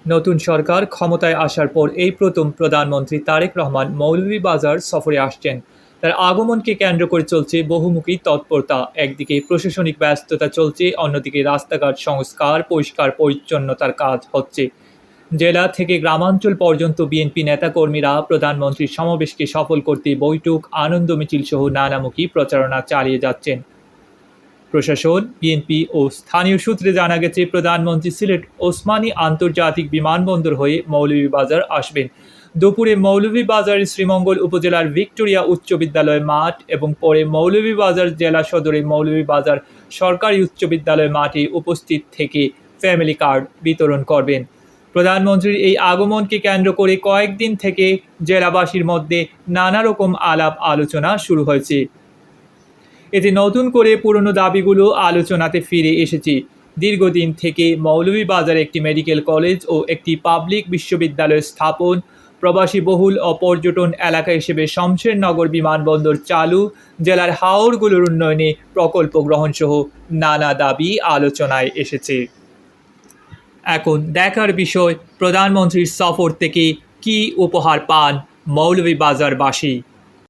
নতুন সরকার ক্ষমতায় আসার পর এই প্রথম প্রধানমন্ত্রী তারেক রহমান মৌলভীবাজার সফরে আসছেন। তার আগমনকে কেন্দ্র করে চলছে বহুমুখী তৎপরতা। একদিকে প্রশাসনিক ব্যস্ততা চলছে, অন্যদিকে রাস্তাঘাট সংস্কার, পরিষ্কার পরিচ্ছন্নতার কাজ হচ্ছে। জেলা থেকে গ্রামাঞ্চল পর্যন্ত বিএনপি নেতাকর্মীরা প্রধানমন্ত্রীর সমাবেশকে সফল করতে বৈঠক, আনন্দ মিছিল সহ নানামুখী প্রচারণা চালিয়ে যাচ্ছেন। প্রশাসন, বিএনপি ও স্থানীয় সূত্রে জানা গেছে, প্রধানমন্ত্রী সিলেট ওসমানী আন্তর্জাতিক বিমানবন্দর হয়ে মৌলভীবাজার আসবেন। দুপুরে মৌলভীবাজারের শ্রীমঙ্গল উপজেলার ভিক্টোরিয়া উচ্চ বিদ্যালয় মাঠ এবং পরে মৌলভীবাজার জেলা সদরে মৌলভীবাজার সরকারি উচ্চ বিদ্যালয় মাঠে উপস্থিত থেকে ফ্যামিলি কার্ড বিতরণ করবেন। প্রধানমন্ত্রীর এই আগমনকে কেন্দ্র করে কয়েকদিন থেকে জেলাবাসীর মধ্যে নানা রকম আলাপ আলোচনা শুরু হয়েছে। এতে নতুন করে পুরনো দাবিগুলো আলোচনাতে ফিরে এসেছে। দীর্ঘদিন থেকে মৌলভীবাজারে একটি মেডিকেল কলেজ ও একটি পাবলিক বিশ্ববিদ্যালয় স্থাপন, প্রবাসী বহুল ও পর্যটন এলাকা হিসেবে শমশেরনগর বিমানবন্দর চালু, জেলার হাওরগুলোর উন্নয়নে প্রকল্প গ্রহণসহ নানা দাবি আলোচনায় এসেছে। এখন দেখার বিষয়, প্রধানমন্ত্রীর সফর থেকে কী উপহার পান মৌলভীবাজারবাসী।